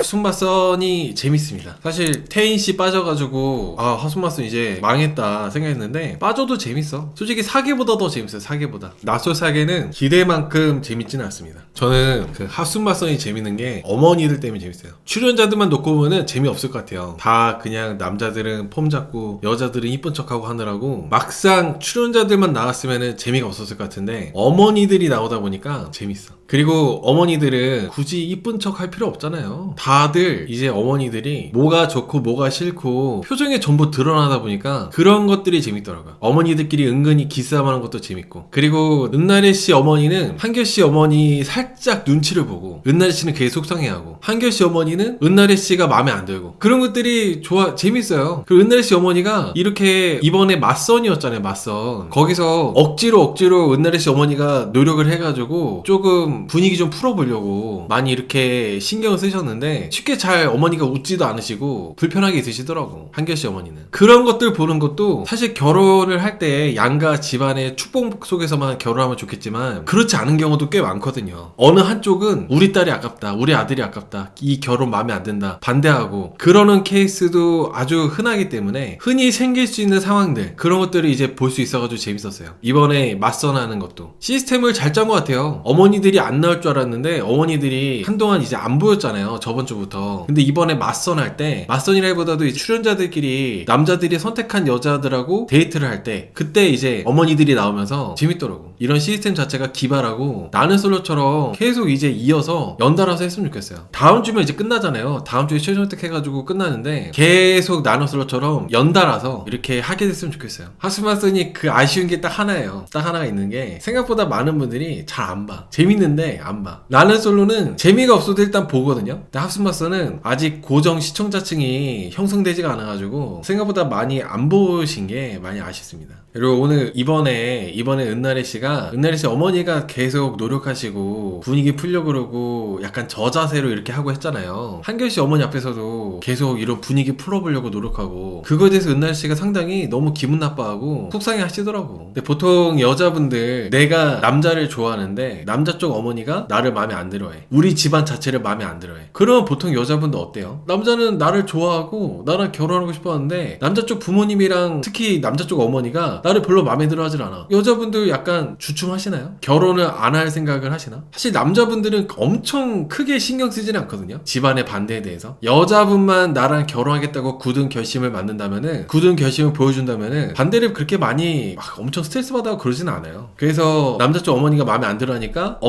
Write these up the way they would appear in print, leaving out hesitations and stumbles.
하순마선이 재밌습니다. 사실 태인씨 빠져가지고 하순마선 이제 망했다 생각했는데 빠져도 재밌어. 솔직히 사계보다 더 재밌어요. 사계보다. 나솔 사계는 기대만큼 재밌지는 않습니다. 저는 그 하순마선이 재밌는 게 어머니들 때문에 재밌어요. 출연자들만 놓고 보면은 재미없을 것 같아요. 다 그냥 남자들은 폼 잡고 여자들은 이쁜 척하고 하느라고 막상 출연자들만 나왔으면은 재미가 없었을 것 같은데 어머니들이 나오다 보니까 재밌어. 그리고 어머니들은 굳이 이쁜 척 할 필요 없잖아요. 다들 이제 어머니들이 뭐가 좋고 뭐가 싫고 표정에 전부 드러나다 보니까 그런 것들이 재밌더라고요. 어머니들끼리 은근히 기싸움하는 것도 재밌고, 그리고 은나래 씨 어머니는 한결 씨 어머니 살짝 눈치를 보고 은나래 씨는 되게 속상해하고 한결 씨 어머니는 은나래 씨가 마음에 안 들고 그런 것들이 재밌어요. 그리고 은나래 씨 어머니가 이렇게 이번에 맞선이었잖아요. 맞선. 거기서 억지로 은나래 씨 어머니가 노력을 해가지고 조금 분위기 좀 풀어보려고 많이 이렇게 신경을 쓰셨는데 쉽게 잘 어머니가 웃지도 않으시고 불편하게 있으시더라고. 한결 씨 어머니는. 그런 것들 보는 것도 사실 결혼을 할 때 양가 집안의 축복 속에서만 결혼하면 좋겠지만 그렇지 않은 경우도 꽤 많거든요. 어느 한쪽은 우리 딸이 아깝다, 우리 아들이 아깝다, 이 결혼 마음에 안 든다 반대하고 그러는 케이스도 아주 흔하기 때문에 흔히 생길 수 있는 상황들, 그런 것들을 이제 볼 수 있어가지고 재밌었어요. 이번에 맞선하는 것도 시스템을 잘 짠 것 같아요. 어머니들이 안 나올 줄 알았는데 어머니들이 한동안 이제 안 보였잖아요. 저번 주부터. 근데 이번에 맞선할 때, 맞선이라기보다도 이 출연자들끼리 남자들이 선택한 여자들하고 데이트를 할 때 그때 이제 어머니들이 나오면서 재밌더라고. 이런 시스템 자체가 기발하고 나는 솔로처럼 계속 이제 이어서 연달아서 했으면 좋겠어요. 다음 주면 이제 끝나잖아요. 다음 주에 최종 선택해가지고 끝나는데 계속 나는 솔로처럼 연달아서 이렇게 하게 됐으면 좋겠어요. 하스마슨이 그 아쉬운 게 딱 하나예요. 딱 하나가 있는 게 생각보다 많은 분들이 잘 안 봐. 재밌는데 안 봐. 나는 솔로는 재미가 없어도 일단 보거든요. 근데 하스마슨은 아직 고정 시청자층이 형성되지가 않아가지고 생각보다 많이 안 보신 게 많이 아쉽습니다. 그리고 오늘 이번에 은나래 씨 어머니가 계속 노력하시고 분위기 풀려고 그러고 약간 저자세로 이렇게 하고 했잖아요. 한결 씨 어머니 앞에서도 계속 이런 분위기 풀어보려고 노력하고 그거에 대해서 은나래 씨가 상당히 너무 기분 나빠하고 속상해 하시더라고. 근데 보통 여자분들 내가 남자를 좋아하는데 남자 쪽 어머니가 나를 마음에 안 들어해. 우리 집안 자체를 마음에 안 들어해. 그러면 보통 여자분들 어때요? 남자는 나를 좋아하고 나랑 결혼하고 싶어 하는데 남자 쪽 부모님이랑 특히 남자 쪽 어머니가 나를 별로 마음에 들어 하질 않아. 여자분들 약간 주춤하시나요? 결혼을 안 할 생각을 하시나? 사실 남자분들은 엄청 크게 신경 쓰지는 않거든요. 집안의 반대에 대해서. 여자분만 나랑 결혼하겠다고 굳은 결심을 만든다면은, 굳은 결심을 보여준다면은 반대를 그렇게 많이 막 엄청 스트레스 받아서 그러진 않아요. 그래서 남자 쪽 어머니가 마음에 안 들어 하니까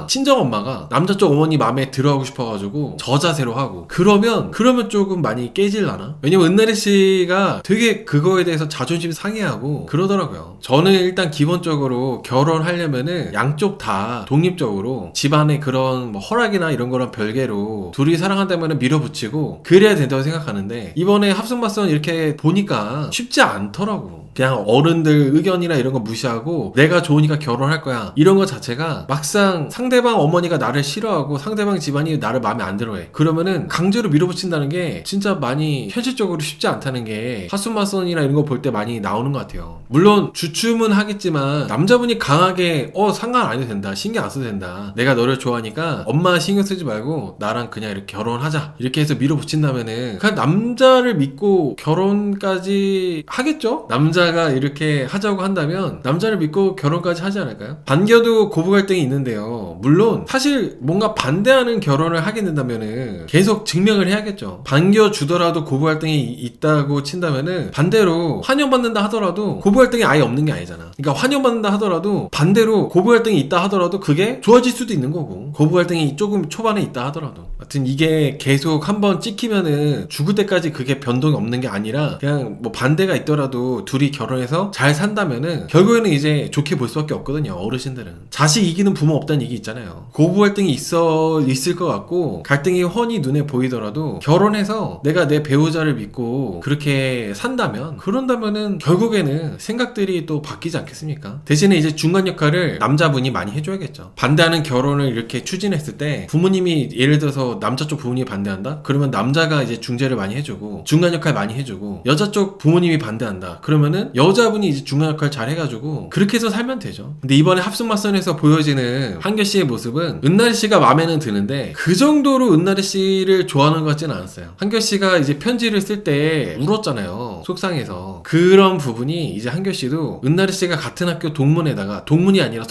친정 엄마가 남자 쪽 어머니 마음에 들어 하고 싶어가지고 저자세로 하고 그러면 조금 많이 깨질라나? 왜냐면 은나래 씨가 되게 그거에 대해서 자존심 상해하고 그러더라고요. 저는 일단 기본적으로 결혼하려면은 양쪽 다 독립적으로 집안의 그런 뭐 허락이나 이런 거랑 별개로 둘이 사랑한다면 밀어붙이고 그래야 된다고 생각하는데 이번에 합성맞선 이렇게 보니까 쉽지 않더라고. 그냥 어른들 의견이나 이런 거 무시하고 내가 좋으니까 결혼할 거야 이런 거 자체가 막상 상대방 어머니가 나를 싫어하고 상대방 집안이 나를 마음에 안 들어해. 그러면은 강제로 밀어붙인다는 게 진짜 많이 현실적으로 쉽지 않다는 게 하순마선이나 이런 거 볼 때 많이 나오는 것 같아요. 물론 주춤은 하겠지만 남자분이 강하게 상관 안 해도 된다, 신경 안 써도 된다, 내가 너를 좋아하니까 엄마 신경 쓰지 말고 나랑 그냥 이렇게 결혼하자 이렇게 해서 밀어붙인다면은 그냥 남자를 믿고 결혼까지 하겠죠? 남자가 이렇게 하자고 한다면 남자를 믿고 결혼까지 하지 않을까요? 반겨도 고부 갈등이 있는데요. 물론 사실 뭔가 반대하는 결혼을 하게 된다면은 계속 증명을 해야겠죠. 반겨주더라도 고부 갈등이 있다고 친다면은 반대로 환영받는다 하더라도 고부 갈등이 아예 없는 게 아니잖아. 그러니까 환영받는다 하더라도 반대로 고부 갈등이 있다 하더라도 그게 좋아질 수도 있는 거고, 고부 갈등이 조금 초반에 있다 하더라도. 하여튼 이게 계속 한번 찍히면은 죽을 때까지 그게 변동이 없는 게 아니라 그냥 뭐 반대가 있더라도 둘이 결혼해서 잘 산다면은 결국에는 이제 좋게 볼 수밖에 없거든요. 어르신들은 자식 이기는 부모 없다는 얘기 있잖아요. 고부 갈등이 있을 것 같고 갈등이 훤히 눈에 보이더라도 결혼해서 내가 내 배우자를 믿고 그렇게 산다면, 그런다면은 결국에는 생각들이 또 바뀌지 않겠습니까? 대신에 이제 중간 역할을 남자분이 많이 해줘야겠죠. 반대하는 결혼을 이렇게 추진했을 때 부모님이 예를 들어서 남자 쪽 부모님이 반대한다? 그러면 남자가 이제 중재를 많이 해주고 중간 역할 많이 해주고 여자 쪽 부모님이 반대한다. 그러면은 여자분이 이제 중간 역할 잘 해가지고 그렇게 해서 살면 되죠. 근데 이번에 합숙맞선에서 보여지는 한결 씨의 모습은 은나리 씨가 마음에는 드는데 그 정도로 은나리 씨를 좋아하는 것 같지는 않았어요. 한결 씨가 이제 편지를 쓸 때 울었잖아요. 속상해서. 그런 부분이 이제 한결 씨도 은나리 씨가 같은 학교 동문에다가 동문이 아니라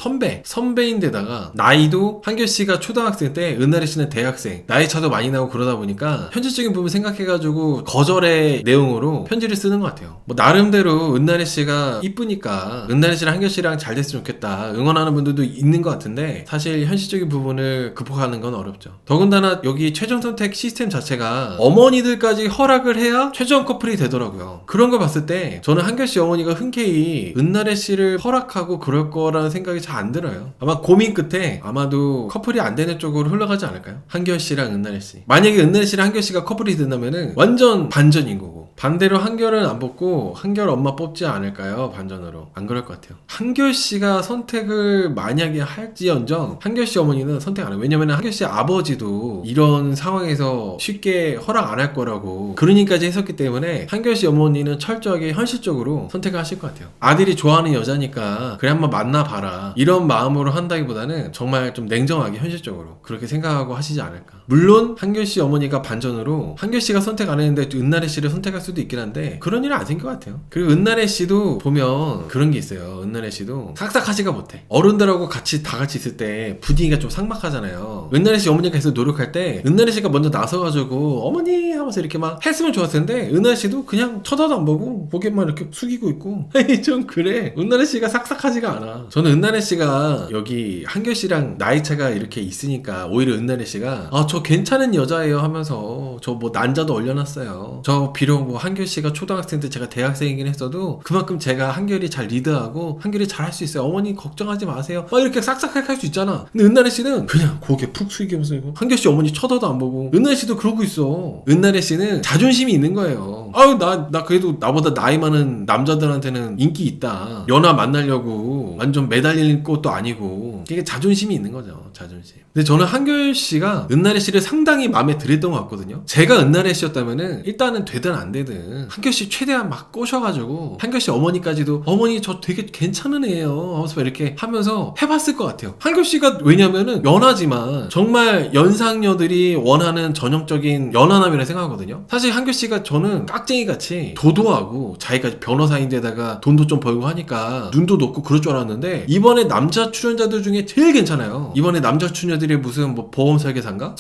선배인데다가 나이도 한결 씨가 초등학생 때 은나리 씨는 대학생 나이 차도 많이 나고 그러다 보니까 현실적인 부분 생각해가지고 거절의 내용으로 편지를 쓰는 것 같아요. 뭐 나름대로 은나리 씨가 이쁘니까 은나리 씨랑 한결 씨랑 잘 됐으면 좋겠다 응원하는 분들도 있는 것 같은데 사실 현실적인 부분을 극복하는 건 어렵죠. 더군다나 여기 최종 선택 시스템 자체가 어머니들까지 허락을 해야 최종 커플이 되더라고요. 그런 거 봤을 때 저는 한결 씨 어머니가 흔쾌히 은나리 씨를 허락하고 그럴 거라는 생각이 잘 안 들어요. 아마 고민 끝에 아마도 커플이 안 되는 쪽으로 흘러가지 않을까요? 한결 씨랑 은나리 씨. 만약에 은나리 씨랑 한결 씨가 커플이 된다면은 완전 반전인 거고 반대로 한결은 안 뽑고 한결 엄마 뽑지 않을까요? 반전으로. 안 그럴 것 같아요. 한결 씨가 선택을 만약에 할지언정 한결 씨 어머니는 선택 안 해요. 왜냐면 한결 씨 아버지도 이런 상황에서 쉽게 허락 안 할 거라고 그러니까지 했었기 때문에 한결 씨 어머니는 철저하게 현실적으로 선택을 하실 것 같아요. 아들이 좋아하는 여자니까 그래 한번 만나봐라 이런 마음으로 한다기보다는 정말 좀 냉정하게 현실적으로 그렇게 생각하고 하시지 않을까. 물론 한결 씨 어머니가 반전으로 한결 씨가 선택 안 했는데 은나래 씨를 선택할 수도 있긴 한데 그런 일은 안 생길 것 같아요. 그리고 은나래 씨도 보면 그런 게 있어요. 은나래 씨도 싹싹하지가 못해. 어른들하고 다 같이 있을 때 분위기가 좀 삭막하잖아요. 은나래 씨 어머니가 계속 노력할 때 은나래 씨가 먼저 나서가지고 어머니 하면서 이렇게 막 했으면 좋았을 텐데 은나래 씨도 그냥 쳐다도 안 보고 고개만 이렇게 숙이고 있고 좀 그래. 은나래 씨가 싹싹하지가 않아. 저는 은나래 씨가 여기 한결 씨랑 나이 차가 이렇게 있으니까 오히려 은나래 씨가 저 괜찮은 여자예요 하면서 저 뭐 난자도 올려놨어요. 저 비록 뭐 한결 씨가 초등학생 때 제가 대학생이긴 했어도 그만큼 제가 한결이 잘 리드하고 한결이 잘 할 수 있어요. 어머니 걱정하지 마세요. 막 이렇게 싹싹하게 할 수 있잖아. 근데 은나래 씨는 그냥 고개 푹 숙이면서 이거 한결 씨 어머니 쳐다도 안 보고 은나래 씨도 그러고 있어. 은나래 씨는 자존심이 있는 거예요. 아유 나 그래도 나보다 나이 많은 남자들한테는 인기 있다. 연하 만나려고 완전 매달리는 것도 아니고 이게 자존심이 있는 거죠. 자존심. 근데 저는 한결 씨가 은나래 씨를 상당히 마음에 들었던 것 같거든요. 제가 은나래 씨였다면은 일단은 되든 안 되든 한결 씨 최대한 막 꼬셔가지고 한결 씨 어머니까지도 어머니 저 되게 괜찮은 애예요 하면서 이렇게 하면서 해봤을 것 같아요. 한결 씨가 왜냐면은 연하지만 정말 연상녀들이 원하는 전형적인 연하남이라 생각하거든요. 사실 한결 씨가 저는 깍쟁이같이 도도하고 자기가 변호사인데다가 돈도 좀 벌고 하니까 눈도 높고 그럴 줄 알았는데 이번에 남자 출연자들 중에 제일 괜찮아요. 이번에 남자 출연자들이 무슨 뭐 보험 설계사인가?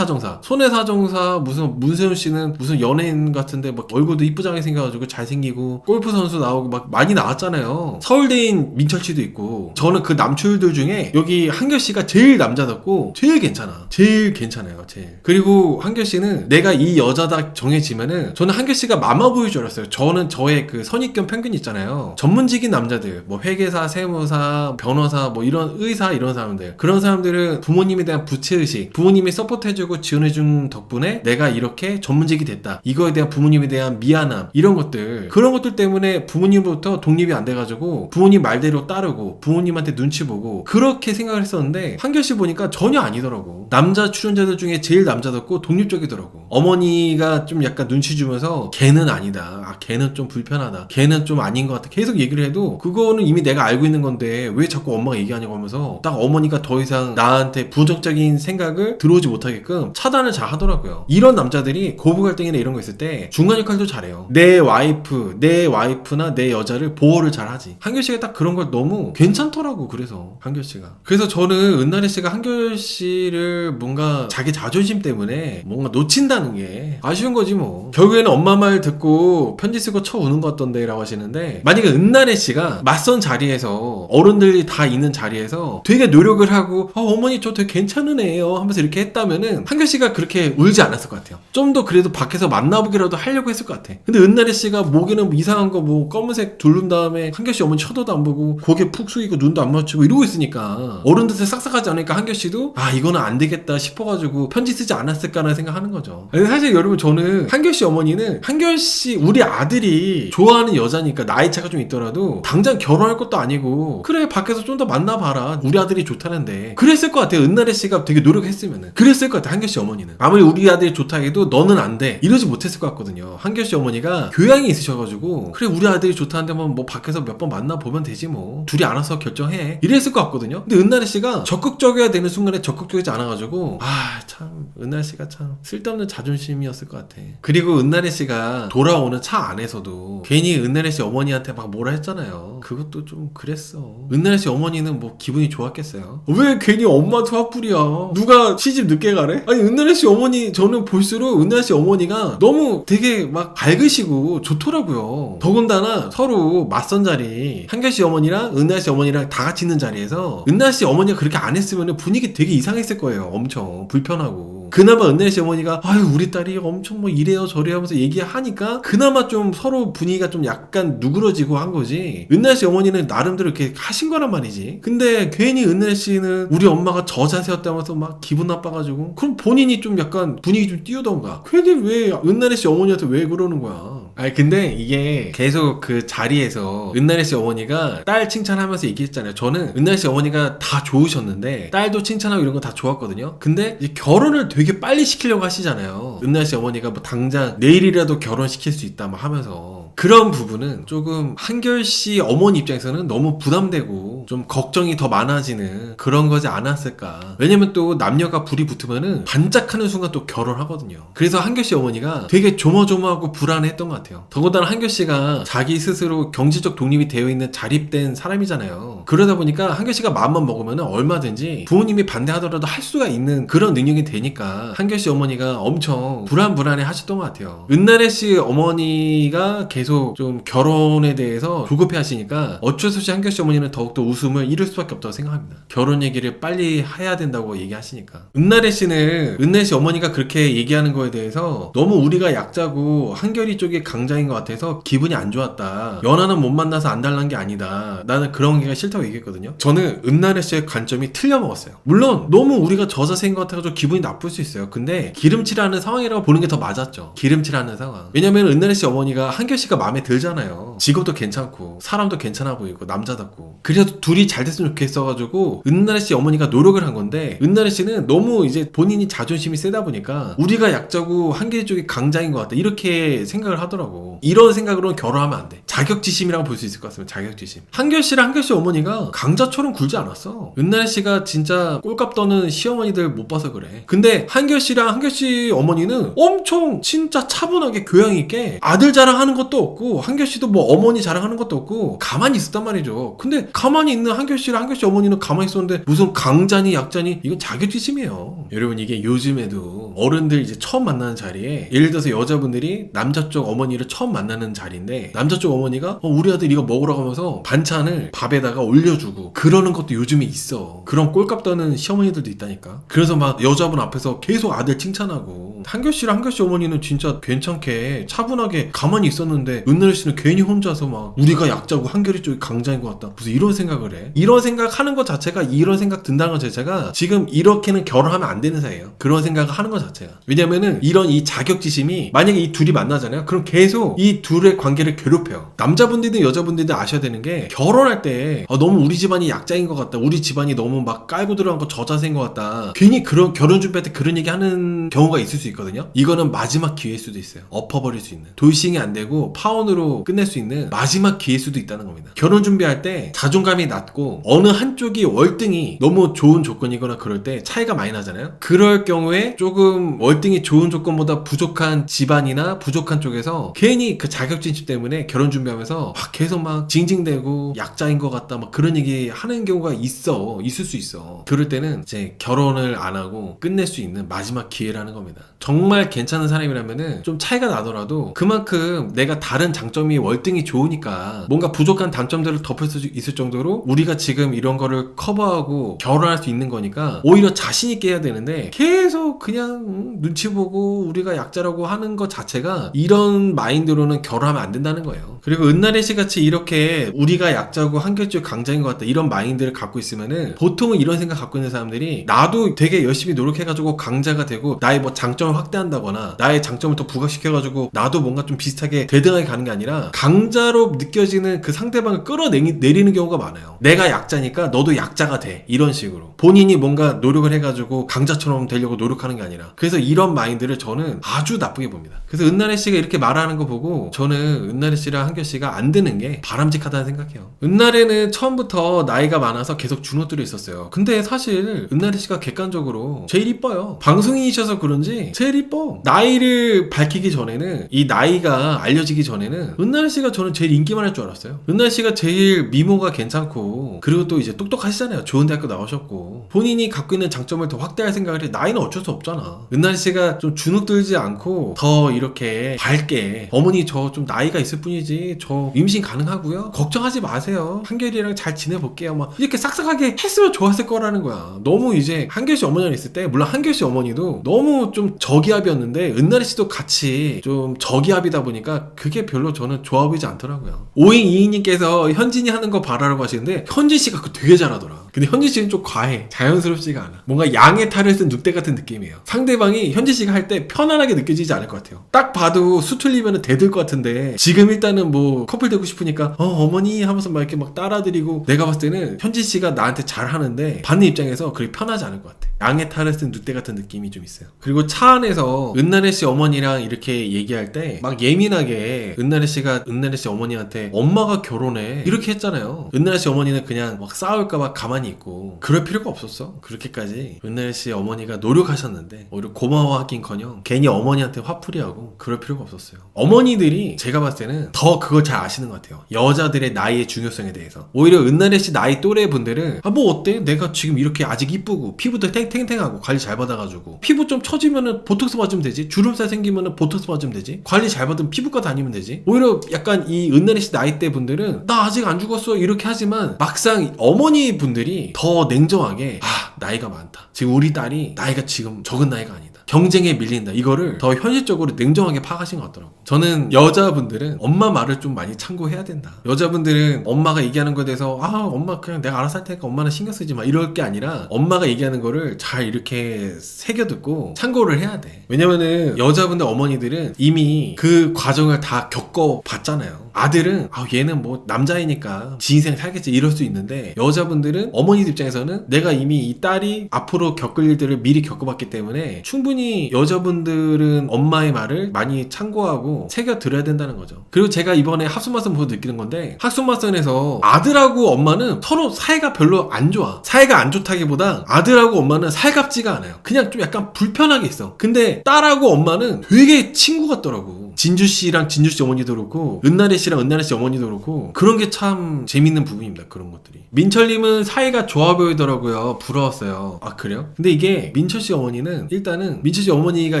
손해사정사 무슨 문세윤 씨는 무슨 연예인 같은데 막 얼굴도 이쁘장하게 생겨가지고 잘생기고 골프 선수 나오고 막 많이 나왔잖아요. 서울대인 민철씨도 있고 저는 그 남출들 중에 여기 한결 씨가 제일 남자답고 제일 괜찮아. 제일 괜찮아요. 제일. 그리고 한결 씨는 내가 이 여자다 정해지면은 저는 한결 씨가 마마보일 줄 알았어요. 저는 저의 그 선입견 편견 있잖아요. 전문직인 남자들 뭐 회계사, 세무사, 변호사 뭐 이런 의사 이런 사람들 그런 사람들은 부모님에 대한 부채의식 부모님이 서포트해주고 지원해준 덕분에 내가 이렇게 전문직이 됐다. 이거에 대한 부모님에 대한 미안함 이런 것들 그런 것들 때문에 부모님부터 독립이 안 돼가지고 부모님 말대로 따르고 부모님한테 눈치 보고 그렇게 생각을 했었는데 한결 씨 보니까 전혀 아니더라고. 남자 출연자들 중에 제일 남자답고 독립적이더라고. 어머니가 좀 약간 눈치 주면서 걔는 아니다. 걔는 좀 불편하다. 걔는 좀 아닌 것 같아. 계속 얘기를 해도 그거는 이미 내가 알고 있는 건데 왜 자꾸 엄마가 얘기하냐고 하면서 딱 어머니가 더 이상 나한테 부정적인 생각을 들어오지 못하게끔 차단을 잘 하더라고요. 이런 남자들이 고부갈등이나 이런 거 있을 때 중간 역할도 잘해요. 내 와이프나 내 여자를 보호를 잘 하지. 한결 씨가 딱 그런 걸 너무 괜찮더라고. 그래서 한결 씨가. 그래서 저는 은나래 씨가 한결 씨를 뭔가 자기 자존심 때문에 뭔가 놓친다는 게 아쉬운 거지 뭐. 결국에는 엄마 말 듣고 편지 쓰고 쳐 우는 것 같던데 라고 하시는데 만약에 은나래 씨가 맞선 자리에서 어른들이 다 있는 자리에서 되게 노력을 하고 어머니 저 되게 괜찮은 애예요 하면서 이렇게 했다면은 한결 씨가 그렇게 울지 않았을 것 같아요. 좀 더 그래도 밖에서 만나보기라도 하려고 했을 것 같아. 근데 은나래 씨가 목에는 뭐 이상한 거 뭐 검은색 두른 다음에 한결 씨 어머니 쳐다도 안 보고 고개 푹 숙이고 눈도 안 맞추고 이러고 있으니까 어른들한테 싹싹하지 않으니까 한결 씨도 이거는 안 되겠다 싶어가지고 편지 쓰지 않았을까라는 생각하는 거죠. 근데 사실 여러분 왜냐면 저는 한결씨 어머니는 한결씨 우리 아들이 좋아하는 여자니까 나이 차가 좀 있더라도 당장 결혼할 것도 아니고 그래 밖에서 좀 더 만나봐라 우리 아들이 좋다는데 그랬을 것 같아요. 은나래 씨가 되게 노력했으면은 그랬을 것 같아요. 한결씨 어머니는 아무리 우리 아들이 좋다 해도 너는 안 돼 이러지 못했을 것 같거든요. 한결씨 어머니가 교양이 있으셔가지고 그래 우리 아들이 좋다는데 뭐 밖에서 몇 번 만나보면 되지 뭐 둘이 알아서 결정해 이랬을 것 같거든요. 근데 은나래 씨가 적극적이어야 되는 순간에 적극적이지 않아가지고 참 은나래 씨가 참 쓸데없는 자존심이었을 것 같아. 그리고 은나래 씨가 돌아오는 차 안에서도 괜히 은나래 씨 어머니한테 막 뭐라 했잖아요. 그것도 좀 그랬어. 은나래 씨 어머니는 뭐 기분이 좋았겠어요. 왜 괜히 엄마한테 화풀이야. 누가 시집 늦게 가래? 아니 은나래 씨 어머니 저는 볼수록 은나래 씨 어머니가 너무 되게 막 밝으시고 좋더라고요. 더군다나 서로 맞선 자리 한결 씨 어머니랑 은나래 씨 어머니랑 다 같이 있는 자리에서 은나래 씨 어머니가 그렇게 안 했으면 분위기 되게 이상했을 거예요. 엄청 불편하고. 그나마 은나래 씨 어머니가 아유 우리 딸이 엄청 뭐 이래요 저래요 하면서 얘기하니까 그나마 좀 서로 분위기가 좀 약간 누그러지고 한 거지. 은나래 씨 어머니는 나름대로 이렇게 하신 거란 말이지. 근데 괜히 은나래 씨는 우리 엄마가 저 자세였다면서 막 기분 나빠가지고 그럼 본인이 좀 약간 분위기 좀 띄우던가. 괜히 왜 은나래 씨 어머니한테 왜 그러는 거야. 아니 근데 이게 계속 그 자리에서 은나래 씨 어머니가 딸 칭찬하면서 얘기했잖아요. 저는 은나래 씨 어머니가 다 좋으셨는데 딸도 칭찬하고 이런 거 다 좋았거든요. 근데 이제 결혼을 되게 빨리 시키려고 하시잖아요. 은나래 씨 어머니가 뭐 당장 내일이라도 결혼시킬 수 있다 막 하면서 그런 부분은 조금 한결씨 어머니 입장에서는 너무 부담되고 좀 걱정이 더 많아지는 그런 거지 않았을까. 왜냐면 또 남녀가 불이 붙으면은 반짝하는 순간 또 결혼하거든요. 그래서 한결씨 어머니가 되게 조마조마하고 불안했던 것 같아요. 더군다나 한결씨가 자기 스스로 경제적 독립이 되어 있는 자립된 사람이잖아요. 그러다 보니까 한결씨가 마음만 먹으면 얼마든지 부모님이 반대하더라도 할 수가 있는 그런 능력이 되니까 한결씨 어머니가 엄청 불안해 하셨던 것 같아요. 은나래 씨 어머니가 계속 좀 결혼에 대해서 조급해 하시니까 어쩔 수 없이 한결씨 어머니는 더욱더 웃음을 잃을 수밖에 없다고 생각합니다. 결혼 얘기를 빨리 해야 된다고 얘기하시니까. 은나래 씨는 은나래 씨 어머니가 그렇게 얘기하는 거에 대해서 너무 우리가 약자고 한결이 쪽이 강자인 것 같아서 기분이 안 좋았다. 연하는 못 만나서 안 달란 게 아니다. 나는 그런 게 싫다고 얘기했거든요. 저는 은나래 씨의 관점이 틀려먹었어요. 물론 너무 우리가 저자세인 것 같아서 기분이 나쁠 수 있어요. 근데 기름칠하는 상황이라고 보는 게 더 맞았죠. 기름칠하는 상황. 왜냐면 은나래 씨 어머니가 한결 씨가 마음에 들잖아요. 직업도 괜찮고 사람도 괜찮아 보이고 남자답고. 그래서 둘이 잘 됐으면 좋겠어가지고 은나래 씨 어머니가 노력을 한 건데 은나래 씨는 너무 이제 본인이 자존심이 세다 보니까 우리가 약자고 한결 쪽이 강자인 것 같다 이렇게 생각을 하더라고. 이런 생각으로는 결혼하면 안 돼. 자격지심이라고 볼 수 있을 것 같습니다. 자격지심. 한결 씨랑 한결 씨 어머니가 강자처럼 굴지 않았어. 은나래 씨가 진짜 꼴값 떠는 시어머니들 못 봐서 그래. 근데 한결 씨랑 한결 씨 어머니는 엄청 진짜 차분하게 교양 있게 아들 자랑하는 것도 없고 한결 씨도 뭐 어머니 자랑하는 것도 없고 가만히 있었단 말이죠. 근데 가만히 있는 한결 씨랑 한결 씨 어머니는 가만히 있었는데 무슨 강자니 약자니 이건 자격지심이에요. 여러분 이게 요즘에도 어른들 이제 처음 만나는 자리에 예를 들어서 여자분들이 남자 쪽 어머니를 처음 만나는 자리인데 남자 쪽 어머니가 우리 아들 이거 먹으라고 하면서 반찬을 밥에다가 올려주고 그러는 것도 요즘에 있어. 그런 꼴값 떠는 시어머니들도 있다니까. 그래서 막 여자분 앞에서 계속 아들 칭찬하고 한결 씨랑 한결 씨 어머니는 진짜 괜찮게 차분하게 가만히 있었는데 은나래 씨는 괜히 혼자서 막 우리가 약자고 한결이 쪽이 강자인 것 같다 무슨 이런 생각을 해. 이런 생각하는 것 자체가 이런 생각 든다는 것 자체가 지금 이렇게는 결혼하면 안 되는 사이예요. 그런 생각을 하는 것 자체가. 왜냐면은 이런 이 자격지심이 만약에 이 둘이 만나잖아요. 그럼 계속 이 둘의 관계를 괴롭혀요. 남자분들이든 여자분들이든 아셔야 되는 게 결혼할 때 너무 우리 집안이 약자인 것 같다. 우리 집안이 너무 막 깔고 들어간 거 저자세인 것 같다. 괜히 그런 결혼 준비할 때 그런 얘기 하는 경우가 있을 수 있거든요. 이거는 마지막 기회일 수도 있어요. 엎어버릴 수 있는. 돌싱이 안 되고 파혼으로 끝낼 수 있는 마지막 기회일 수도 있다는 겁니다. 결혼 준비할 때 자존감이 낮고 어느 한쪽이 월등히 너무 좋은 조건이거나 그럴 때 차이가 많이 나잖아요. 그럴 경우에 조금 월등히 좋은 조건보다 부족한 집안이나 부족한 쪽에서 괜히 그 자격지심 때문에 결혼 준비하면서 막 계속 막 징징대고 약자인 것 같다 막 그런 얘기 하는 경우가 있을 수 있어. 그럴 때는 이제 결혼을 안 하고 끝낼 수 있는 마지막 기회라는 겁니다. 정말 괜찮은 사람이라면은 좀 차이가 나더라도 그만큼 내가 다른 장점이 월등히 좋으니까 뭔가 부족한 단점들을 덮을 수 있을 정도로 우리가 지금 이런 거를 커버하고 결혼할 수 있는 거니까 오히려 자신 있게 해야 되는데 계속 그냥 눈치 보고 우리가 약자라고 하는 것 자체가 이런 마인드로는 결혼하면 안 된다는 거예요. 그리고 은나래 씨 같이 이렇게 우리가 약자고 한결적 강자인 것 같다 이런 마인드를 갖고 있으면은 보통은 이런 생각 갖고 있는 사람들이 나도 되게 열심히 노력해가지고 강자가 되고 나의 뭐 장점을 확대한다거나 나의 장점을 더 부각시켜가지고 나도 뭔가 좀 비슷하게 대등하게 가는 게 아니라 강자로 느껴지는 그 상대방을 끌어내리는 경우가 많아요. 내가 약자니까 너도 약자가 돼 이런 식으로 본인이 뭔가 노력을 해가지고 강자처럼 되려고 노력하는 게 아니라 그래서 이런 마인드를 저는 아주 나쁘게 봅니다. 그래서 은나래 씨가 이렇게 말하는 거 보고 저는 은나래 씨랑 한결 씨가 안 되는 게 바람직하다는 생각해요. 은나래는 처음부터 나이가 많아서 계속 주눅들어 있었어요. 근데 사실 은나래 씨가 객관적으로 제일 이뻐요. 방송인이셔서 그런지 제일 이뻐. 나이를 밝히기 전에는 이 나이가 알려지기 전에는 은나래 씨가 저는 제일 인기 많을 줄 알았어요. 은나래 씨가 제일 미모가 괜찮고 그리고 또 이제 똑똑하시잖아요. 좋은 대학교 나오셨고 본인이 갖고 있는 장점을 더 확대할 생각을 해. 나이는 어쩔 수 없잖아. 은나래 씨가 좀 주눅들지 않고 더 이렇게 밝게 어머니 저 좀 나이가 있을 뿐이지 저 임신 가능하고요. 걱정하지 마세요. 한결이랑 잘 지내볼게요. 막 이렇게 싹싹하게 했으면 좋았을 거라는 거야. 너무 이제 한결 씨 어머니랑 있을 때 물론 한결 씨 어머니도 너무 좀 저기압이었는데 은나래 씨도 같이 좀 저기압이다 보니까 그게 별로 저는 좋아 보이지 않더라고요. 오잉 이잉님께서 현진이 하는 거 봐라라고 하시는데 현진 씨가 그거 되게 잘하더라. 근데 현진 씨는 좀 과해. 자연스럽지가 않아. 뭔가 양의 탈을 쓴 늑대 같은 느낌이에요. 상대방이 현진 씨가 할 때 편안하게 느껴지지 않을 것 같아요. 딱 봐도 수틀리면 대들 것 같은데 지금 일단은 뭐 커플 되고 싶으니까 어머니 하면서 막 이렇게 막 따라드리고 내가 봤을 때는 현진 씨가 나한테 잘하는데 받는 입장에서 그렇게 편하지 않을 것 같아. 양의 탈을 쓴 늑대 같은 느낌이 좀 있어요. 그리고 차 안에서 은나래 씨 어머니랑 이렇게 얘기할 때 막 예민하게 은나래 씨가 은나래 씨 어머니한테 엄마가 결혼해 이렇게 했잖아요. 은나래 씨 어머니는 그냥 막 싸울까봐 가만히 있고 그럴 필요가 없었어. 그렇게까지 은나래 씨 어머니가 노력하셨는데 오히려 고마워하긴커녕 괜히 어머니한테 화풀이하고 그럴 필요가 없었어요. 어머니들이 제가 봤을 때는 더 그걸 잘 아시는 것 같아요. 여자들의 나이의 중요성에 대해서. 오히려 은나래 씨 나이 또래 분들은 뭐 어때? 내가 지금 이렇게 아직 이쁘고 피부도 탱탱하고 관리 잘 받아가지고 피부 좀 처지면은 보톡스 맞으면 되지. 주름살 생기면은 보톡스 맞으면 되지. 관리 잘 받으면 피부과 다니면 되지. 오히려 약간 이 은나래 씨 나이대 분들은 나 아직 안 죽었어 이렇게 하지만 막상 어머니 분들이 더 냉정하게 나이가 많다. 지금 우리 딸이 나이가 지금 적은 나이가 아니다. 경쟁에 밀린다. 이거를 더 현실적으로 냉정하게 파악하신 것 같더라고. 저는 여자분들은 엄마 말을 좀 많이 참고해야 된다. 여자분들은 엄마가 얘기하는 거에 대해서 엄마 그냥 내가 알아서 할 테니까 엄마는 신경 쓰지 마 이럴 게 아니라 엄마가 얘기하는 거를 잘 이렇게 새겨듣고 참고를 해야 돼. 왜냐면은 여자분들 어머니들은 이미 그 과정을 다 겪어봤잖아요. 아들은 얘는 뭐 남자이니까 지 인생 살겠지 이럴 수 있는데 여자분들은 어머니들 입장에서는 내가 이미 이 딸이 앞으로 겪을 일들을 미리 겪어봤기 때문에 충분히 여자분들은 엄마의 말을 많이 참고하고 새겨 들어야 된다는 거죠. 그리고 제가 이번에 합숙마선 보고 느끼는 건데 합숙마선에서 아들하고 엄마는 서로 사이가 별로 안 좋아. 사이가 안 좋다기보다 아들하고 엄마는 살갑지가 않아요. 그냥 좀 약간 불편하게 있어. 근데 딸하고 엄마는 되게 친구 같더라고. 진주씨랑 진주씨 어머니도 그렇고 은나래 씨랑 은나래 씨 어머니도 그렇고 그런 게 참 재밌는 부분입니다. 그런 것들이. 민철님은 사이가 좋아 보이더라고요. 부러웠어요. 그래요? 근데 이게 민철씨 어머니는 일단은 민철씨 어머니가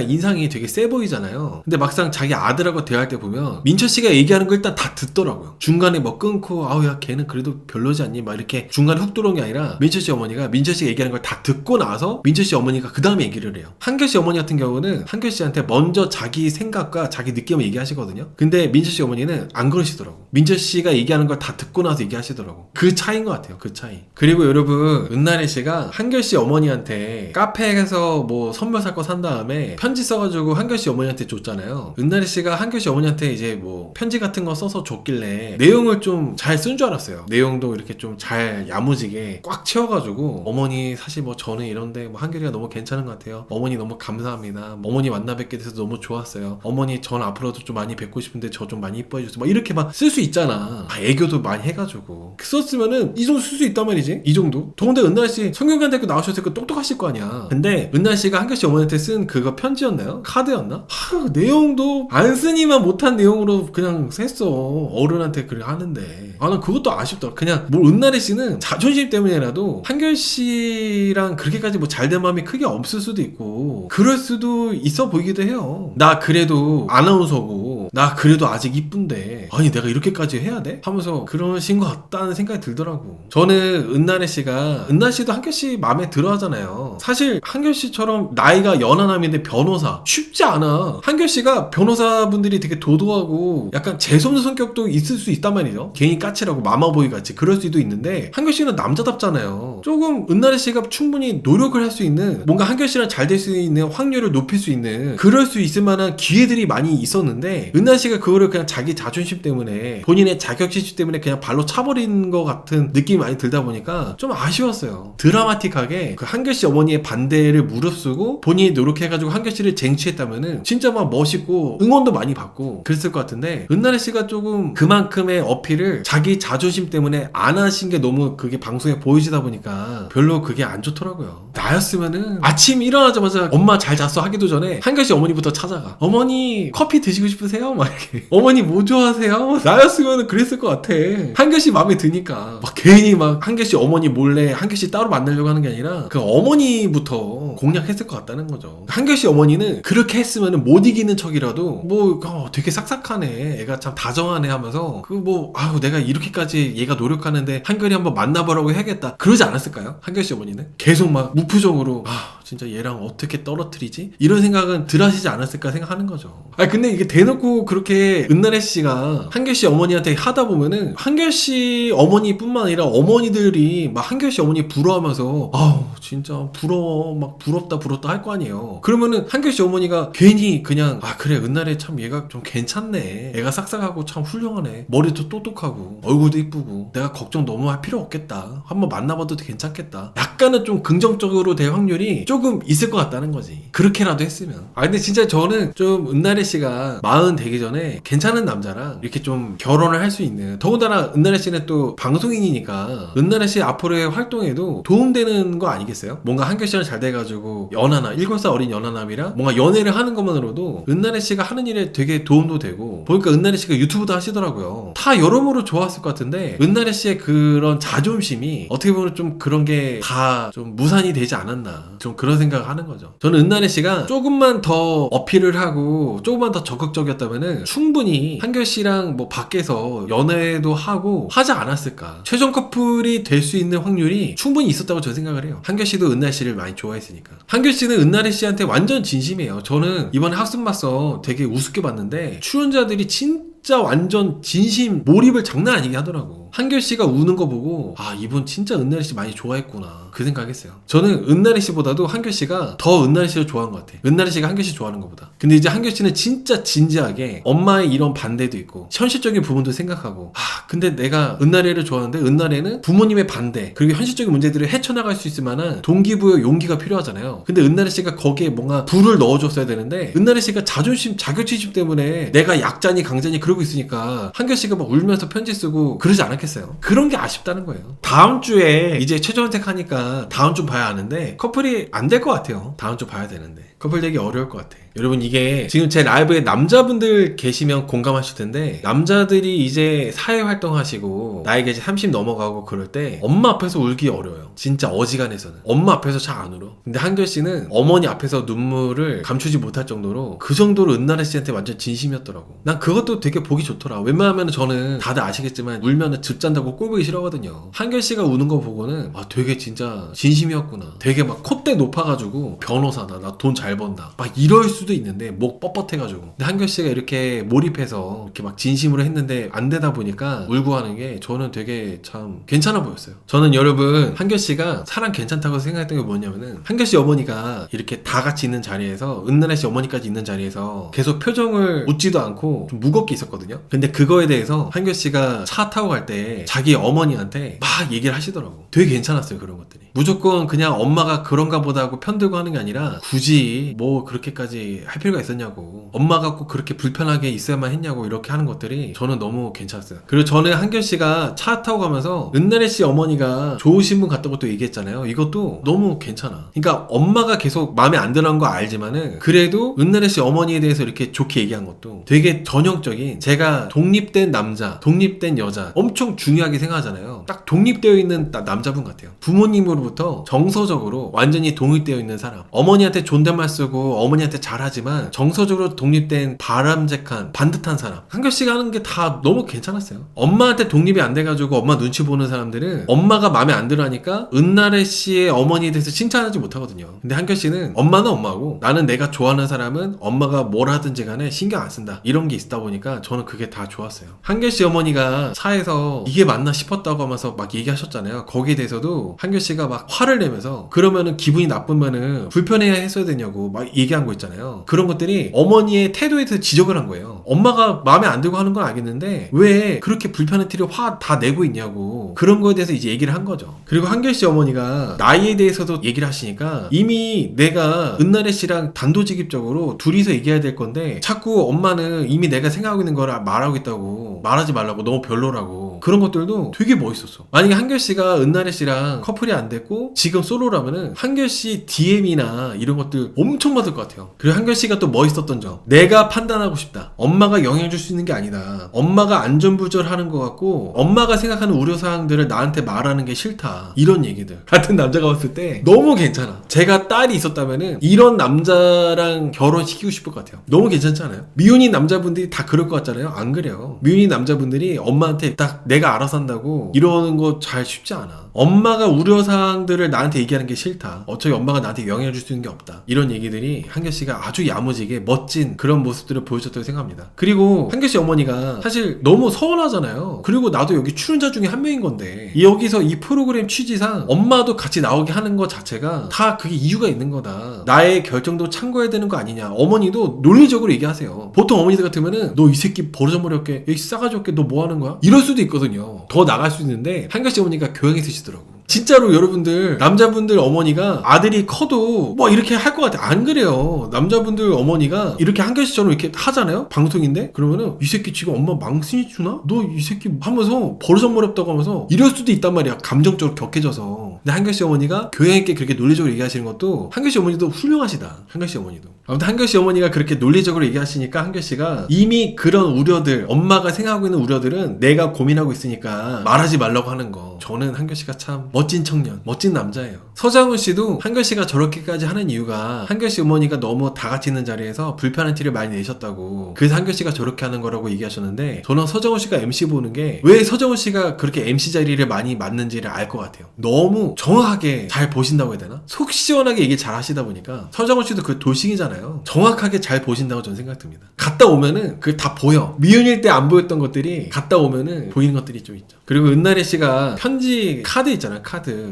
인상이 되게 세 보이잖아요. 근데 막상 자기 아들하고 대화할 때 보면 민철씨가 얘기하는 거 일단 다 듣더라고요. 중간에 뭐 끊고 야 걔는 그래도 별로지 않니? 막 이렇게 중간에 훅 들어온 게 아니라 민철씨 어머니가 민철씨가 얘기하는 걸 다 듣고 나서 민철씨 어머니가 그 다음에 얘기를 해요. 한결씨 어머니 같은 경우는 한결씨한테 먼저 자기 생각과 자기 느낌을 얘기하시거든요. 근데 민철씨 어머니는 안 그러시더라고. 민철씨가 얘기하는 걸 다 듣고 나서 얘기하시더라고. 그 차이인 것 같아요. 그 차이. 그리고 여러분 은나래 씨가 한결씨 어머니한테 카페에서 뭐 선물 살 거 산 다음에 편지 써가지고 한결씨 어머니한테 줬잖아요. 은나래 씨가 한결씨 어머니한테 이제 뭐 편지 같은 거 써서 줬길래 내용을 좀 잘 쓴 줄 알았어요. 내용도 이렇게 좀 잘 야무지게 꽉 채워가지고 어머니 사실 뭐 저는 이런데 뭐 한결이가 너무 괜찮은 것 같아요. 어머니 너무 감사합니다. 어머니 만나 뵙게 돼서 너무 좋았어요. 어머니 전 앞으로도 좀 많이 뵙고 싶은데 저 좀 많이 이뻐해 주세요. 막 이렇게 막 쓸 수 있잖아. 애교도 많이 해가지고 썼으면은 이 정도 쓸 수 있단 말이지. 이 정도. 더군데 은나래 씨 성균관대학교 나오셨으니까 똑똑하실 거 아니야. 근데 은나래 씨가 한결씨 어머니한테 쓴 그거 편지였나요? 카드였나? 내용도 안 쓰니만 못한 내용으로 그냥 했어. 어른한테 그래 하는데 난 그것도 아쉽더라. 그냥 뭐 은나래 씨는 자존심 때문에라도 한결 씨랑 그렇게까지 뭐 잘된 마음이 크게 없을 수도 있고 그럴 수도 있어 보이기도 해요. 나 그래도 아나운서고 나 그래도 아직 이쁜데 아니 내가 이렇게까지 해야 돼? 하면서 그러신 것 같다는 생각이 들더라고. 저는 은나래 씨가, 은나래 씨도 한결 씨 마음에 들어 하잖아요. 사실 한결 씨처럼 나이가 연하남인데 변호사 쉽지 않아. 한결 씨가 변호사분들이 되게 도도하고 약간 재수없는 성격도 있을 수 있단 말이죠. 괜히 까칠하고 마마보이 같이 그럴 수도 있는데 한결 씨는 남자답잖아요. 조금 은나래 씨가 충분히 노력을 할 수 있는, 뭔가 한결 씨랑 잘 될 수 있는 확률을 높일 수 있는, 그럴 수 있을 만한 기회들이 많이 있었는데 은나래 씨가 그거를 그냥 자기 자존심 때문에, 본인의 자격지심 때문에 그냥 발로 차버린 것 같은 느낌이 많이 들다 보니까 좀 아쉬웠어요. 드라마틱하게 그 한결 씨 어머니의 반대를 무릅쓰고 본인이 노력해가지고 한결 씨를 쟁취했다면은 진짜 막 멋있고 응원도 많이 받고 그랬을 것 같은데, 은나래 씨가 조금 그만큼의 어필을 자기 자존심 때문에 안 하신 게 너무 그게 방송에 보이시다 보니까 별로 그게 안 좋더라고요. 나였으면은 아침 일어나자마자 엄마 잘 잤어 하기도 전에 한결 씨 어머니부터 찾아가. 어머니 커피 드시고 싶으세요? 막 이렇게. 어머니 뭐 좋아하세요? 나였으면은 그랬을 것 같아. 한결 씨 마음에 드니까 막 괜히 막 한결 씨 어머니 몰래 한결 씨 따로 만나려고 하는 게 아니라 그 어머니부터 공략했을 것 같다는 거죠. 한결 씨 어머니는 그렇게 했으면은 못 이기는 척이라도 뭐 되게 싹싹하네, 애가 참 다정하네 하면서 그 뭐 아우 내가 이렇게까지 얘가 노력하는데 한결이 한번 만나보라고 해야겠다 그러지 않았을까요? 한결 씨 어머니는 계속 막 무표정으로 진짜 얘랑 어떻게 떨어뜨리지? 이런 생각은 들 하시지 않았을까 생각하는 거죠. 근데 이게 대놓고 그렇게 은나래 씨가 한결 씨 어머니한테 하다 보면은 한결 씨 어머니뿐만 아니라 어머니들이 막 한결 씨 어머니 부러워하면서 진짜 부러워, 막 부럽다 할 거 아니에요. 그러면은 한결 씨 어머니가 괜히 그냥 그래 은나래 참 얘가 좀 괜찮네, 애가 싹싹하고 참 훌륭하네, 머리도 똑똑하고 얼굴도 이쁘고 내가 걱정 너무 할 필요 없겠다, 한번 만나봐도 괜찮겠다, 약간은 좀 긍정적으로 될 확률이 조금 있을 것 같다는 거지, 그렇게라도 했으면. 근데 진짜 저는 좀 은나래 씨가 40 되기 전에 괜찮은 남자랑 이렇게 좀 결혼을 할 수 있는, 더군다나 은나래 씨는 또 방송인이니까 은나래 씨 앞으로의 활동에도 도움되는 거 아니겠어요? 뭔가 한결 씨랑 잘 돼가지고 연하남, 7살 어린 연하남이랑 뭔가 연애를 하는 것만으로도 은나래 씨가 하는 일에 되게 도움도 되고, 보니까 은나래 씨가 유튜브도 하시더라고요. 다 여러모로 좋았을 것 같은데 은나래 씨의 그런 자존심이 어떻게 보면 좀 그런 게 다 좀 무산이 되지 않았나, 좀 그런 생각을 하는 거죠. 저는 은나래 씨가 조금만 더 어필을 하고 조금만 더 적극적이었다면은 충분히 한결 씨랑 뭐 밖에서 연애도 하고 하지 않았을까. 최종 커플이 될 수 있는 확률이 충분히 있었다고 저는 생각을 해요. 한결 씨도 은나래 씨를 많이 좋아했으니까. 한결 씨는 은나래 씨한테 완전 진심이에요. 저는 이번에 학습맞서 되게 우습게 봤는데 출연자들이 진짜 완전 진심 몰입을 장난 아니게 하더라고. 한결 씨가 우는 거 보고 이분 진짜 은나래 씨 많이 좋아했구나 그 생각했어요. 저는 은나래 씨보다도 한결 씨가 더 은나래 씨를 좋아한 것 같아. 은나래 씨가 한결 씨 좋아하는 것보다. 근데 이제 한결 씨는 진짜 진지하게 엄마의 이런 반대도 있고 현실적인 부분도 생각하고, 근데 내가 은나래를 좋아하는데 은나래는 부모님의 반대 그리고 현실적인 문제들을 헤쳐나갈 수 있을 만한 동기부여 용기가 필요하잖아요. 근데 은나래 씨가 거기에 뭔가 불을 넣어줬어야 되는데 은나래 씨가 자존심, 자격지심 때문에 내가 약자니 강자니 그러고 있으니까 한결 씨가 막 울면서 편지 쓰고 그러지 않았겠어요? 그런 게 아쉽다는 거예요. 다음 주에 이제 최종 선택하니까 다음 주 봐야 하는데 커플이 안 될 것 같아요. 다음 주 봐야 되는데 커플 되기 어려울 것 같아. 여러분 이게 지금 제 라이브에 남자분들 계시면 공감하실 텐데, 남자들이 이제 사회활동 하시고 나이가 이제 30 넘어가고 그럴 때 엄마 앞에서 울기 어려워요. 진짜 어지간해서는 엄마 앞에서 잘 안 울어. 근데 한결 씨는 어머니 앞에서 눈물을 감추지 못할 정도로 그 정도로 은나래 씨한테 완전 진심이었더라고. 난 그것도 되게 보기 좋더라. 웬만하면 저는 다들 아시겠지만 울면은 즙 잔다고 꼴보기 싫어하거든요. 한결 씨가 우는 거 보고는 되게 진짜 진심이었구나. 되게 막 콧대 높아가지고 변호사다, 나 돈 잘 번다 막 이럴 수도 있는데 목 뻣뻣해가지고. 근데 한결 씨가 이렇게 몰입해서 이렇게 막 진심으로 했는데 안 되다 보니까 울고 하는 게 저는 되게 참 괜찮아 보였어요. 저는 여러분 한결 씨가 사람 괜찮다고 생각했던 게 뭐냐면은, 한결 씨 어머니가 이렇게 다 같이 있는 자리에서 은나래 씨 어머니까지 있는 자리에서 계속 표정을 웃지도 않고 좀 무겁게 있었거든요. 근데 그거에 대해서 한결 씨가 차 타고 갈 때 자기 어머니한테 막 얘기를 하시더라고. 되게 괜찮았어요. 그런 것들이 무조건 그냥 엄마가 그런가 보다 하고 편들고 하는 게 아니라 굳이 뭐 그렇게까지 할 필요가 있었냐고, 엄마가 꼭 그렇게 불편하게 있어야만 했냐고 이렇게 하는 것들이 저는 너무 괜찮았어요. 그리고 저는 한결 씨가 차 타고 가면서 은나래 씨 어머니가 좋으신 분 같다고 또 얘기했잖아요. 이것도 너무 괜찮아. 그러니까 엄마가 계속 마음에 안 드는 거 알지만은 그래도 은나래 씨 어머니에 대해서 이렇게 좋게 얘기한 것도 되게 전형적인, 제가 독립된 남자, 독립된 여자 엄청 중요하게 생각하잖아요. 딱 독립되어 있는 남자분 같아요. 부모님으로부터 정서적으로 완전히 독립되어 있는 사람, 어머니한테 존댓말 쓰고 어머니한테 잘 잘하지만 정서적으로 독립된 바람직한 반듯한 사람. 한결씨가 하는 게 다 너무 괜찮았어요. 엄마한테 독립이 안 돼가지고 엄마 눈치 보는 사람들은 엄마가 마음에 안 들어 하니까 은나래 씨의 어머니에 대해서 칭찬하지 못하거든요. 근데 한결씨는 엄마는 엄마고 나는 내가 좋아하는 사람은 엄마가 뭘 하든지 간에 신경 안 쓴다. 이런 게 있다 보니까 저는 그게 다 좋았어요. 한결씨 어머니가 차에서 이게 맞나 싶었다고 하면서 막 얘기하셨잖아요. 거기에 대해서도 한결씨가 막 화를 내면서 그러면은 기분이 나쁘면은 불편해야 했어야 되냐고 막 얘기한 거 있잖아요. 그런 것들이 어머니의 태도에 대해서 지적을 한 거예요. 엄마가 마음에 안 들고 하는 건 알겠는데 왜 그렇게 불편한 티를 화 다 내고 있냐고 그런 거에 대해서 이제 얘기를 한 거죠. 그리고 한결씨 어머니가 나이에 대해서도 얘기를 하시니까 이미 내가 은나래 씨랑 단도직입적으로 둘이서 얘기해야 될 건데 자꾸 엄마는 이미 내가 생각하고 있는 걸 말하고 있다고 말하지 말라고 너무 별로라고 그런 것들도 되게 멋있었어. 만약에 한결씨가 은나래 씨랑 커플이 안 됐고 지금 솔로라면은 한결씨 DM이나 이런 것들 엄청 받을 것 같아요. 그리고 한결씨가 또 멋있었던 점 내가 판단하고 싶다. 엄마가 영향 줄 수 있는 게 아니다. 엄마가 안전부절하는 것 같고 엄마가 생각하는 우려사항들을 나한테 말하는 게 싫다. 이런 얘기들 같은 남자가 봤을 때 너무 괜찮아. 제가 딸이 있었다면은 이런 남자랑 결혼시키고 싶을 것 같아요. 너무 괜찮지 않아요? 미혼인 남자분들이 다 그럴 것 같잖아요. 안 그래요. 미혼인 남자분들이 엄마한테 딱 내가 알아서 한다고 이러는 거 잘 쉽지 않아. 엄마가 우려사항들을 나한테 얘기하는 게 싫다. 어차피 엄마가 나한테 영향을 줄 수 있는 게 없다. 이런 얘기들이 한결씨가 아주 야무지게 멋진 그런 모습들을 보여줬다고 생각합니다. 그리고 한결씨 어머니가 사실 너무 서운하잖아요. 그리고 나도 여기 출연자 중에 한 명인 건데 여기서 이 프로그램 취지상 엄마도 같이 나오게 하는 것 자체가 다 그게 이유가 있는 거다. 나의 결정도 참고해야 되는 거 아니냐. 어머니도 논리적으로 얘기하세요. 보통 어머니들 같으면은 너 이 새끼 버르장머리 없게 여기 싸가지 없게 너 뭐 하는 거야? 이럴 수도 있거든요. 더 나갈 수 있는데 한결씨 어머니가 교양 있으시더라고. 진짜로 여러분들 남자분들 어머니가 아들이 커도 뭐 이렇게 할 것 같아. 안 그래요. 남자분들 어머니가 이렇게 한결씨처럼 이렇게 하잖아요. 방송인데 그러면은 이 새끼 지금 엄마 망신이 주나? 너 이 새끼 하면서 버르장머리 없다고 하면서 이럴 수도 있단 말이야. 감정적으로 격해져서. 근데 한결씨 어머니가 교양 있게 그렇게 논리적으로 얘기하시는 것도 한결씨 어머니도 훌륭하시다. 한결씨 어머니도. 아무튼 한결씨 어머니가 그렇게 논리적으로 얘기하시니까 한결씨가 이미 그런 우려들 엄마가 생각하고 있는 우려들은 내가 고민하고 있으니까 말하지 말라고 하는 거. 저는 한결씨가 참 멋진 청년, 멋진 남자예요. 서장훈 씨도 한결씨가 저렇게까지 하는 이유가 한결씨 어머니가 너무 다 같이 있는 자리에서 불편한 티를 많이 내셨다고. 그래서 한결씨가 저렇게 하는 거라고 얘기하셨는데 저는 서장훈 씨가 MC 보는 게 왜 서장훈 씨가 그렇게 MC 자리를 많이 맡는지를 알 것 같아요. 너무 정확하게 잘 보신다고 해야 되나? 속 시원하게 얘기 잘 하시다 보니까 서장훈 씨도 그 돌싱이잖아요. 정확하게 잘 보신다고 저는 생각됩니다. 갔다 오면은 그게 다 보여. 미혼일 때 안 보였던 것들이 갔다 오면은 보이는 것들이 좀 있죠. 그리고 은나래 씨가 편지 카드 있잖아요.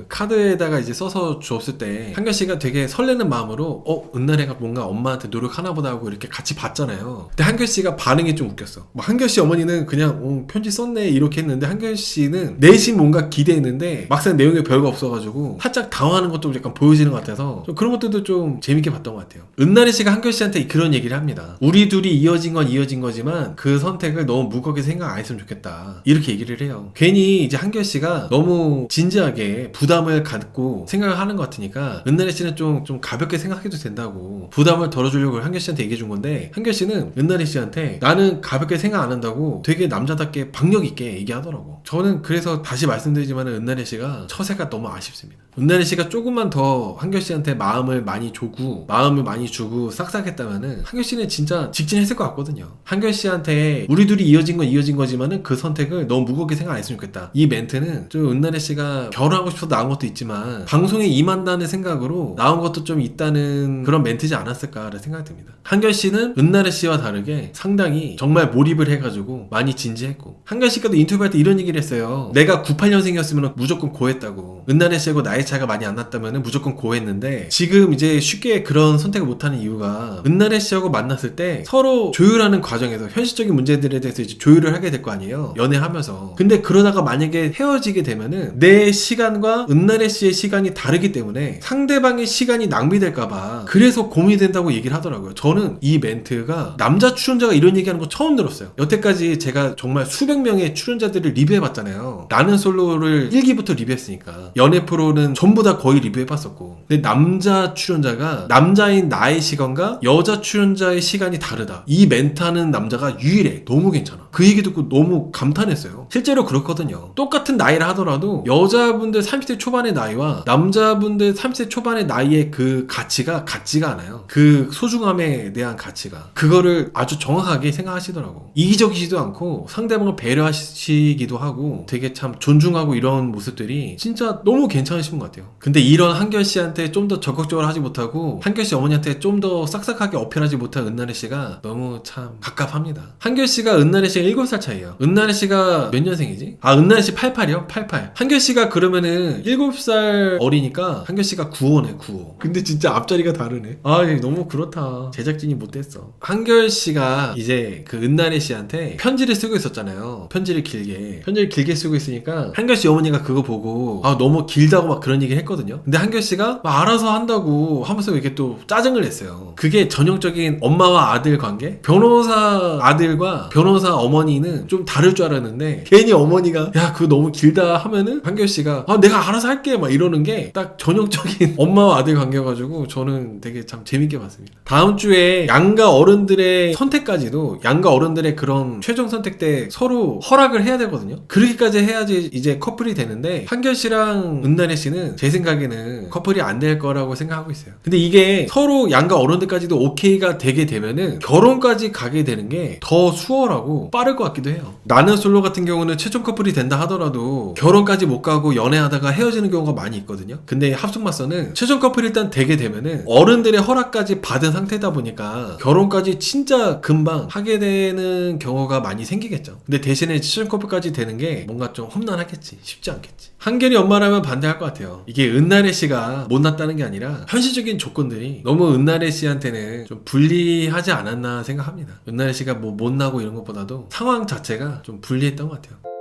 카드에다가 이제 써서 줬을 때 한결씨가 되게 설레는 마음으로 은나래가 뭔가 엄마한테 노력하나 보다 하고 이렇게 같이 봤잖아요. 근데 한결씨가 반응이 좀 웃겼어. 뭐 한결씨 어머니는 그냥 편지 썼네 이렇게 했는데 한결씨는 내심 뭔가 기대했는데 막상 내용이 별거 없어가지고 살짝 당황하는 것도 약간 보여지는 것 같아서 좀 그런 것들도 좀 재밌게 봤던 것 같아요. 은나래 씨가 한결씨한테 그런 얘기를 합니다. 우리 둘이 이어진 건 이어진 거지만 그 선택을 너무 무겁게 생각 안 했으면 좋겠다. 이렇게 얘기를 해요. 괜히 이제 한결씨가 너무 진지하게 부담을 갖고 생각을 하는 것 같으니까 은나래 씨는 좀 가볍게 생각해도 된다고 부담을 덜어주려고 한결씨한테 얘기해 준 건데 한결씨는 은나래 씨한테 나는 가볍게 생각 안 한다고 되게 남자답게 박력 있게 얘기하더라고. 저는 그래서 다시 말씀드리지만 은나래 씨가 처세가 너무 아쉽습니다. 은나래 씨가 조금만 더 한결씨한테 마음을 많이 주고 싹싹했다면은 한결씨는 진짜 직진했을 것 같거든요. 한결씨한테 우리 둘이 이어진 건 이어진 거지만은 그 선택을 너무 무겁게 생각 안 했으면 좋겠다. 이 멘트는 좀 은나래 씨가 결혼하고 싶어서 나온 것도 있지만 방송에 임한다는 생각으로 나온 것도 좀 있다는 그런 멘트지 않았을까라는 생각이 듭니다. 한결씨는 은나래 씨와 다르게 상당히 정말 몰입을 해가지고 많이 진지했고 한결씨가도 인터뷰할 때 이런 얘기를 했어요. 내가 98년생이었으면 무조건 고했다고. 은나래 씨하고 나이 차이가 많이 안 났다면 무조건 고했는데 지금 이제 쉽게 그런 선택을 못하는 이유가 은나래 씨하고 만났을 때 서로 조율하는 과정에서 현실적인 문제들에 대해서 이제 조율을 하게 될 거 아니에요. 연애하면서. 근데 그러다가 만약에 헤어지게 되면은 내 시간과 은나래 씨의 시간이 다르기 때문에 상대방의 시간이 낭비될까봐 그래서 고민이 된다고 얘기를 하더라고요. 저는 이 멘트가 남자 출연자가 이런 얘기하는 거 처음 들었어요. 여태까지 제가 정말 수백 명의 출연자들을 리뷰해봤잖아요. 나는 솔로를 1기부터 리뷰했으니까 연애 프로는 저는 전부 다 거의 리뷰해봤었고, 근데 남자 출연자가 남자인 나의 시간과 여자 출연자의 시간이 다르다, 이 멘트하는 남자가 유일해. 너무 괜찮아. 그 얘기 듣고 너무 감탄했어요. 실제로 그렇거든요. 똑같은 나이를 하더라도 여자분들 30대 초반의 나이와 남자분들 30대 초반의 나이의 그 가치가 같지가 않아요. 그 소중함에 대한 가치가, 그거를 아주 정확하게 생각하시더라고. 이기적이지도 않고 상대방을 배려하시기도 하고 되게 참 존중하고 이런 모습들이 진짜 너무 괜찮으신 것 같아요. 근데 이런 한결 씨한테 좀 더 적극적으로 하지 못하고 한결 씨 어머니한테 좀 더 싹싹하게 어필하지 못한 은나래 씨가 너무 참 갑갑합니다. 한결 씨가 은나래 씨가 7살 차이에요. 은나래 씨가 몇 년생이지? 아, 은나래 씨 88이요? 88. 한결 씨가 그러면은 7살 어리니까 한결 씨가 95네, 95. 근데 진짜 앞자리가 다르네. 아, 너무 그렇다. 제작진이 못됐어. 한결 씨가 이제 그 은나래 씨한테 편지를 쓰고 있었잖아요. 편지를 길게 쓰고 있으니까 한결 씨 어머니가 그거 보고 아, 너무 길다고 막 그런 얘기 했거든요. 근데 한결 씨가 막 알아서 한다고 하면서 이렇게 또 짜증을 냈어요. 그게 전형적인 엄마와 아들 관계? 변호사 아들과 변호사 어머니는 좀 다를 줄 알았는데 괜히 어머니가 야, 그거 너무 길다 하면은 한결 씨가 아, 내가 알아서 할게 막 이러는 게 딱 전형적인 엄마와 아들 관계여가지고 저는 되게 참 재밌게 봤습니다. 다음 주에 양가 어른들의 선택까지도, 양가 어른들의 그런 최종 선택 때 서로 허락을 해야 되거든요. 그렇게까지 해야지 이제 커플이 되는데 한결 씨랑 은나래 씨는 제 생각에는 커플이 안 될 거라고 생각하고 있어요. 근데 이게 서로 양가 어른들까지도 오케이가 되게 되면은 결혼까지 가게 되는 게 더 수월하고 빠를 것 같기도 해요. 나는 솔로 같은 경우는 최종 커플이 된다 하더라도 결혼까지 못 가고 연애하다가 헤어지는 경우가 많이 있거든요. 근데 합숙마서는 최종 커플이 일단 되게 되면은 어른들의 허락까지 받은 상태다 보니까 결혼까지 진짜 금방 하게 되는 경우가 많이 생기겠죠. 근데 대신에 최종 커플까지 되는 게 뭔가 좀 험난하겠지. 쉽지 않겠지. 한결이 엄마라면 반대할 것 같아요. 이게 은나래 씨가 못났다는 게 아니라 현실적인 조건들이 너무 은나래 씨한테는 좀 불리하지 않았나 생각합니다. 은나래 씨가 뭐 못나고 이런 것보다도 상황 자체가 좀 불리했던 것 같아요.